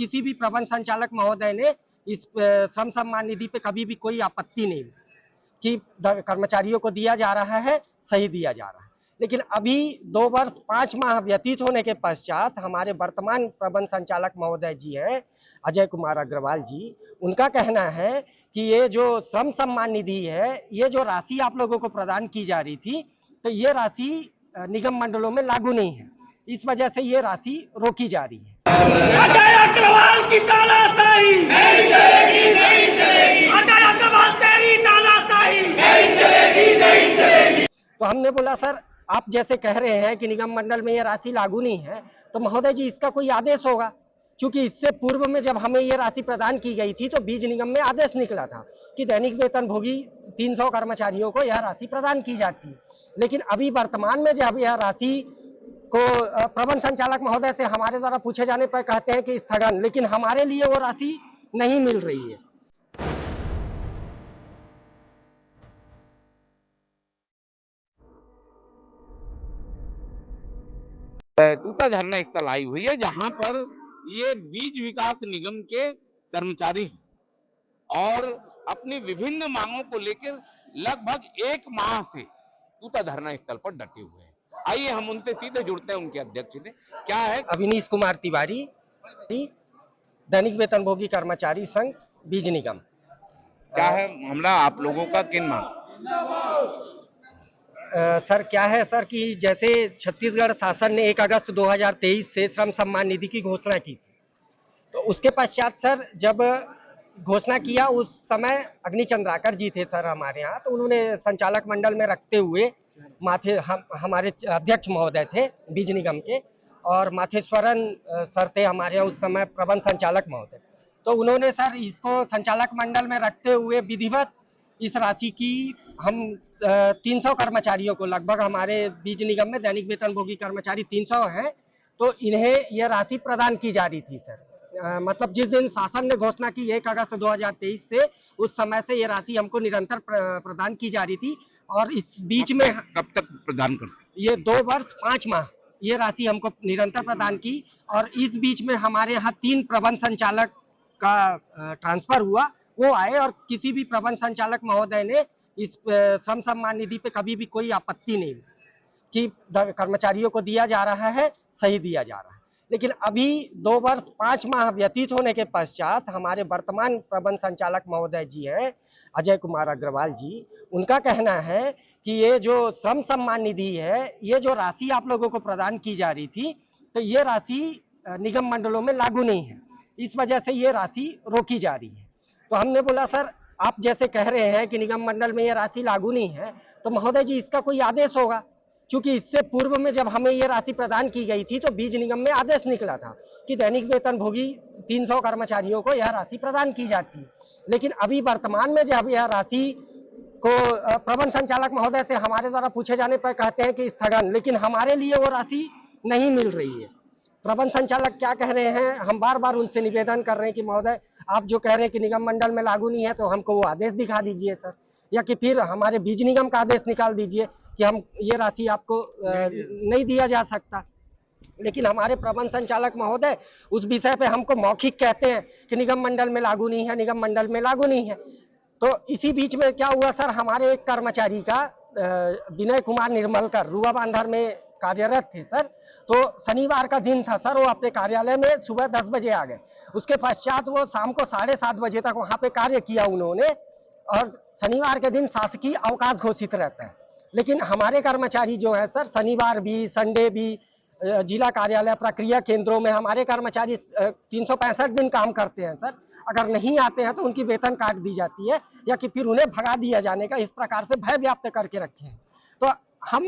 किसी भी प्रबंध संचालक महोदय ने इस श्रम सम्मान निधि पे कभी भी कोई आपत्ति नहीं कि कर्मचारियों को दिया जा रहा है, सही दिया जा रहा है। लेकिन अभी 2 वर्ष 5 माह व्यतीत होने के पश्चात हमारे वर्तमान प्रबंध संचालक महोदय जी हैं, अजय कुमार अग्रवाल जी, उनका कहना है कि ये जो श्रम सम्मान निधि है, ये जो राशि आप लोगों को प्रदान की जा रही थी, तो ये राशि निगम मंडलों में लागू नहीं है। इस वजह से ये राशि रोकी जा रही है। अजय अग्रवाल की तानाशाही नहीं चलेगी, नहीं चलेगी। अजय अग्रवाल तेरी तानाशाही नहीं चलेगी, नहीं चलेगी। तो हमने बोला सर, आप जैसे कह रहे हैं कि निगम मंडल में ये राशि लागू नहीं है, तो महोदय जी इसका कोई आदेश होगा, क्योंकि इससे पूर्व में जब हमें ये राशि प्रदान की गई थी तो बीज निगम में आदेश निकला था कि दैनिक वेतन भोगी 300 कर्मचारियों को यह राशि प्रदान की जाती है। लेकिन अभी वर्तमान में जब यह राशि को प्रबंध संचालक महोदय से हमारे द्वारा पूछे जाने पर कहते हैं कि स्थगन, लेकिन हमारे लिए वो राशि नहीं मिल रही है। टूटा झरना स्थल आई हुई है जहां पर ये बीज विकास निगम के कर्मचारी हैं और अपनी विभिन्न मांगों को लेकर लगभग 1 माह से टूटा झरना स्थल पर डटे हुए हैं। आइए हम उनसे सीधे जुड़ते हैं, उनके अध्यक्ष से। क्या है? अविनीश कुमार तिवारी, दैनिक वेतन भोगी कर्मचारी संघ, बीज निगम। क्या है मामला आप लोगों का, किन मांग? सर क्या है सर कि जैसे छत्तीसगढ़ शासन ने 1 अगस्त 2023 से श्रम सम्मान निधि की घोषणा की, तो उसके पश्चात सर जब घोषणा किया उस समय अग्नि चंद्राकर जी थे सर हमारे यहाँ, तो उन्होंने संचालक मंडल में रखते हुए माथे हमारे अध्यक्ष महोदय थे बीज निगम के, और माथेश्वरन सर थे हमारे यहाँ उस समय प्रबंध संचालक महोदय। तो उन्होंने सर इसको संचालक मंडल में रखते हुए विधिवत इस राशि की हम 300 कर्मचारियों को, लगभग हमारे बीज निगम में दैनिक वेतन भोगी कर्मचारी 300 हैं, तो इन्हें यह राशि प्रदान की जा रही थी सर। मतलब जिस दिन शासन ने घोषणा की 1 अगस्त 2023 से, उस समय से ये राशि हमको निरंतर प्रदान की जा रही थी। और इस बीच में कब तक प्रदान करते? ये 2 वर्ष 5 माह ये राशि हमको निरंतर प्रदान की, और इस बीच में हमारे यहाँ 3 प्रबंध संचालक का ट्रांसफर हुआ, वो आए, और किसी भी प्रबंध संचालक महोदय ने इस श्रम सम्मान निधि पे कभी भी कोई आपत्ति नहीं कि कर्मचारियों को दिया जा रहा है, सही दिया जा रहा है। लेकिन अभी 2 वर्ष 5 माह व्यतीत होने के पश्चात हमारे वर्तमान प्रबंध संचालक महोदय जी हैं, अजय कुमार अग्रवाल जी, उनका कहना है कि ये जो श्रम सम्मान निधि है, ये जो राशि आप लोगों को प्रदान की जा रही थी, तो ये राशि निगम मंडलों में लागू नहीं है। इस वजह से ये राशि रोकी जा रही है। तो हमने बोला सर, आप जैसे कह रहे हैं कि निगम मंडल में ये राशि लागू नहीं है, तो महोदय जी इसका कोई आदेश होगा, क्योंकि इससे पूर्व में जब हमें ये राशि प्रदान की गई थी तो बीज निगम में आदेश निकला था कि दैनिक वेतन भोगी 300 कर्मचारियों को यह राशि प्रदान की जाती है। लेकिन अभी वर्तमान में जब यह राशि को प्रबंध संचालक महोदय से हमारे द्वारा पूछे जाने पर कहते हैं कि स्थगन, लेकिन हमारे लिए वो राशि नहीं मिल रही है। प्रबंध संचालक क्या कह रहे हैं, हम बार बार उनसे निवेदन कर रहे हैं कि महोदय आप जो कह रहे हैं कि निगम मंडल में लागू नहीं है, तो हमको वो आदेश दिखा दीजिए सर, या कि फिर हमारे बीज निगम का आदेश निकाल दीजिए कि हम ये राशि आपको नहीं दिया जा सकता। लेकिन हमारे प्रबंध संचालक महोदय उस विषय पे हमको मौखिक कहते हैं कि निगम मंडल में लागू नहीं है, निगम मंडल में लागू नहीं है। तो इसी बीच में क्या हुआ सर, हमारे एक कर्मचारी का विनय कुमार निर्मलकर रुआ बांधर में कार्यरत थे सर, तो शनिवार का दिन था सर, वो अपने कार्यालय में सुबह 10 बजे आ गए। उसके पश्चात वो शाम को 7:30 बजे तक वहां पे कार्य किया उन्होंने, और शनिवार के दिन शासकीय अवकाश घोषित रहता है। लेकिन हमारे कर्मचारी जो है सर, शनिवार भी, संडे भी, जिला कार्यालय प्रक्रिया केंद्रों में हमारे कर्मचारी 365 दिन काम करते हैं सर। अगर नहीं आते हैं तो उनकी वेतन काट दी जाती है, या कि फिर उन्हें भगा दिया जाने का, इस प्रकार से भय व्याप्त करके रखे हैं। तो हम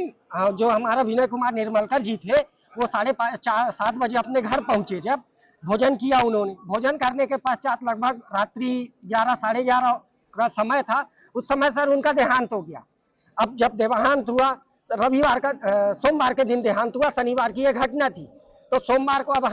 जो हमारा विनय कुमार निर्मलकर जी थे, वो 7:30 बजे अपने घर पहुंचे। जब भोजन किया उन्होंने, भोजन करने के पश्चात लगभग रात्रि 11 साढ़े 11 का समय था, उस समय सर उनका देहांत हो गया। अब जब देहांत हुआ, रविवार का सोमवार के दिन देहांत हुआ, शनिवार की यह घटना थी। तो सोमवार को अब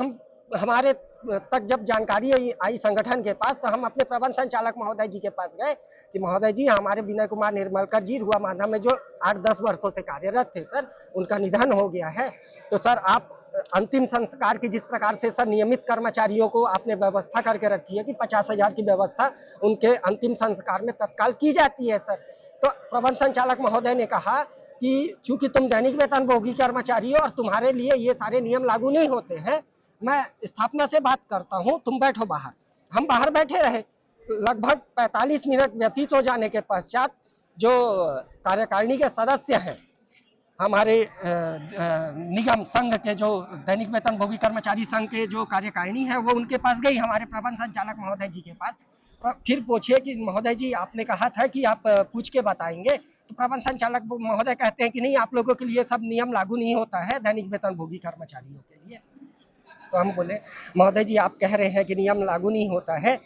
हमारे तक जब जानकारी आई संगठन के पास, तो हम अपने प्रबंध संचालक महोदय जी के पास गए कि महोदय जी, हमारे विनय कुमार निर्मलकर जी रुआ माधव में जो 8-10 वर्षों से कार्यरत थे सर, उनका निधन हो गया है। तो सर आप अंतिम संस्कार की जिस प्रकार से सर नियमित कर्मचारियों को आपने व्यवस्था करके रखी है कि 50,000 की व्यवस्था उनके अंतिम संस्कार में तत्काल की जाती है सर। तो प्रबंध संचालक महोदय ने कहा कि चूंकि तुम दैनिक वेतनभोगी कर्मचारी हो और तुम्हारे लिए ये सारे नियम लागू नहीं होते हैं, मैं स्थापना से बात करता हूँ, तुम बैठो बाहर। हम बाहर बैठे रहे। लगभग 45 मिनट व्यतीत हो जाने के पश्चात जो कार्यकारिणी के सदस्य हैं, हमारे निगम संघ के, जो दैनिक वेतनभोगी कर्मचारी संघ के जो कार्यकारिणी है, वो उनके पास गई, हमारे प्रबंध संचालक महोदय जी के पास। फिर पूछे कि महोदय जी आपने कहा था कि आप पूछ के बताएंगे। तो प्रबंध संचालक महोदय कहते हैं कि नहीं, आप लोगों के लिए सब नियम लागू नहीं होता है दैनिक वेतनभोगी कर्मचारियों के लिए। तो हम बोले महोदय जी आप कह रहे हैं कि नियम लागू नहीं होता है,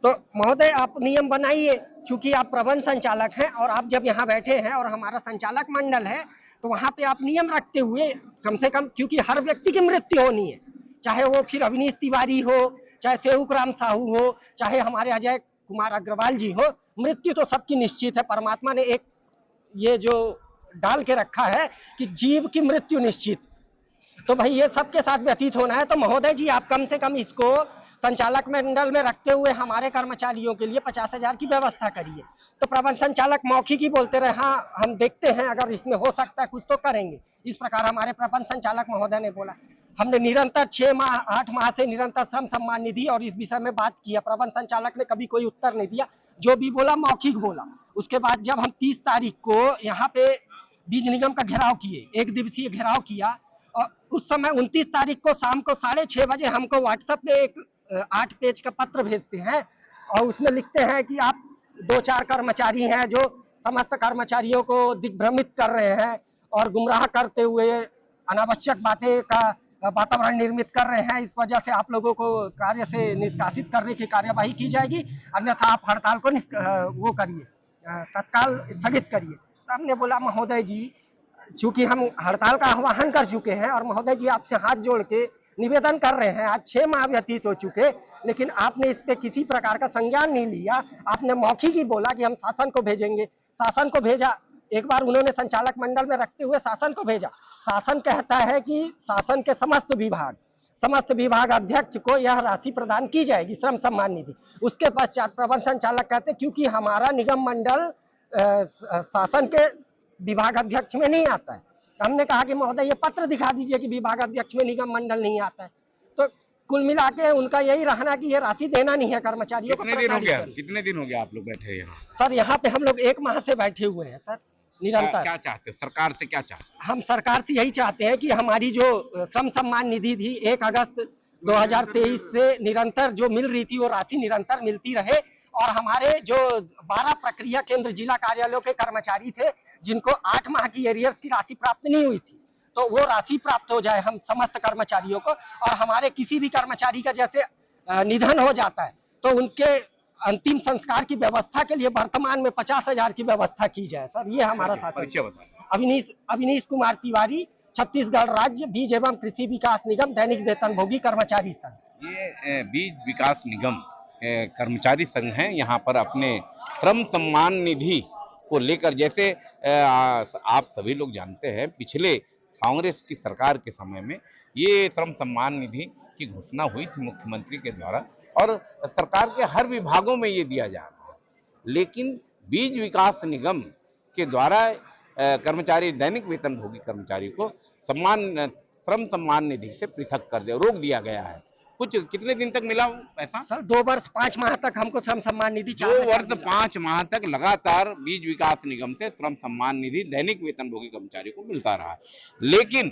तो महोदय आप नियम बनाइए, क्योंकि आप प्रबंध संचालक हैं और आप जब यहाँ बैठे हैं और हमारा संचालक मंडल है, तो वहाँ पे आप नियम रखते हुए कम से कम, क्योंकि हर व्यक्ति की मृत्यु होनी है, चाहे वो फिर अवनीश तिवारी हो, चाहे सेवक राम साहू हो, चाहे हमारे अजय कुमार अग्रवाल जी हो, मृत्यु तो सबकी निश्चित है। परमात्मा ने एक ये जो डाल के रखा है कि जीव की मृत्यु निश्चित, तो भाई ये सबके साथ व्यतीत होना है। तो महोदय जी आप कम से कम इसको संचालक मंडल में रखते हुए हमारे कर्मचारियों के लिए 50,000 की व्यवस्था करिए। तो प्रबंध संचालक मौखिक ही बोलते रहे, हाँ हम देखते हैं, अगर इसमें हो सकता है कुछ तो करेंगे। इस प्रकार हमारे प्रबंध संचालक महोदय ने बोला। हमने निरंतर 6 माह 8 माह से निरंतर श्रम सम्मान निधि और इस विषय में बात किया। प्रबंध संचालक ने कभी कोई उत्तर नहीं दिया, जो भी बोला मौखिक बोला। उसके बाद जब हम 30 तारीख को यहाँ पे बीज निगम का घेराव किए, 1 दिवसीय घेराव किया, और उस समय 29 तारीख को शाम को 6:30 बजे हमको व्हाट्सएप पे एक 8 पेज का पत्र भेजते हैं और उसमें लिखते हैं कि आप 2-4 कर्मचारी हैं जो समस्त कर्मचारियों को दिग्भ्रमित कर रहे हैं और गुमराह करते हुए अनावश्यक बातें का वातावरण निर्मित कर रहे हैं। इस वजह से आप लोगों को कार्य से निष्कासित करने की कार्यवाही की जाएगी, अन्यथा आप हड़ताल को वो करिए, तत्काल स्थगित करिए। तो हमने बोला महोदय जी, चूंकि हम हड़ताल का आह्वान कर चुके हैं और महोदय जी आपसे हाथ जोड़ के निवेदन कर रहे हैं, आज 6 माह व्यतीत हो चुके, लेकिन आपने इस पे किसी प्रकार का संज्ञान नहीं लिया। आपने मौखिक ही बोला कि हम शासन को भेजेंगे, शासन को भेजा। एक बार उन्होंने संचालक मंडल में रखते हुए शासन को भेजा। शासन कहता है कि शासन के समस्त विभाग अध्यक्ष को यह राशि प्रदान की जाएगी, श्रम सम्मान निधि। उसके पश्चात प्रबंध संचालक कहते क्योंकि हमारा निगम मंडल शासन के विभाग अध्यक्ष में नहीं आता है। हमने कहा कि महोदय ये पत्र दिखा दीजिए कि विभाग अध्यक्ष में निगम मंडल नहीं आता है। तो कुल मिला के उनका यही रहना कि ये राशि देना नहीं है कर्मचारियों को। कितने दिन हो गया आप लोग बैठे यहाँ? सर यहाँ पे हम लोग 1 माह से बैठे हुए हैं सर, निरंतर। क्या चाहते हो सरकार से, क्या चाहते हो? हम सरकार से यही चाहते हैं कि हमारी जो श्रम सम्मान निधि थी 1 अगस्त 2023 से निरंतर जो मिल रही थी, वो राशि निरंतर मिलती रहे। और हमारे जो 12 प्रक्रिया केंद्र जिला कार्यालयों के कर्मचारी थे जिनको 8 माह की एरियर्स की राशि प्राप्त नहीं हुई थी, तो वो राशि प्राप्त हो जाए हम समस्त कर्मचारियों को। और हमारे किसी भी कर्मचारी का जैसे निधन हो जाता है तो उनके अंतिम संस्कार की व्यवस्था के लिए वर्तमान में 50,000 की व्यवस्था की जाए सर, ये हमारा शासन। अवनीश कुमार तिवारी, छत्तीसगढ़ राज्य बीज एवं कृषि विकास निगम दैनिक वेतनभोगी कर्मचारी संघ। ये बीज विकास निगम कर्मचारी संघ हैं। यहाँ पर अपने श्रम सम्मान निधि को लेकर, जैसे आप सभी लोग जानते हैं, पिछले कांग्रेस की सरकार के समय में ये श्रम सम्मान निधि की घोषणा हुई थी मुख्यमंत्री के द्वारा और सरकार के हर विभागों में ये दिया जा रहा है। लेकिन बीज विकास निगम के द्वारा कर्मचारी दैनिक वेतनभोगी कर्मचारी को श्रम सम्मान निधि से पृथक कर रोक दिया गया है। कितने दिन तक मिला पैसा? सर 2 वर्ष 5 माह तक हमको श्रम सम्मान निधि 2 वर्ष 5 माह तक लगातार बीज विकास निगम से श्रम सम्मान निधि दैनिक वेतनभोगी कर्मचारी को मिलता रहा। लेकिन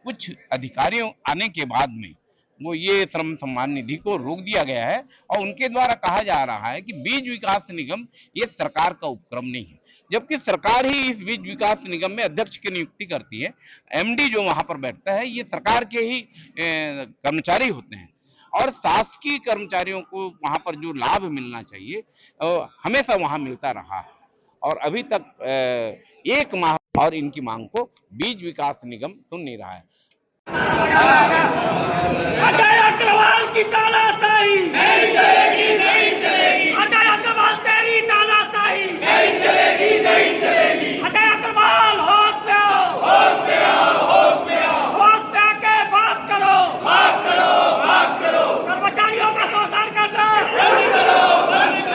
कुछ अधिकारियों आने के बाद में वो ये श्रम सम्मान निधि को रोक दिया गया है और उनके द्वारा कहा जा रहा है कि बीज विकास निगम ये सरकार का उपक्रम नहीं है, जबकि सरकार ही इस बीज विकास निगम में अध्यक्ष की नियुक्ति करती है। एमडी जो वहां पर बैठता है ये सरकार के ही कर्मचारी होते हैं और शासकीय कर्मचारियों को वहां पर जो लाभ मिलना चाहिए हमेशा वहां मिलता रहा है और अभी तक 1 माह और इनकी मांग को बीज विकास निगम सुन नहीं रहा है। अजय अग्रवाल की तानाशाही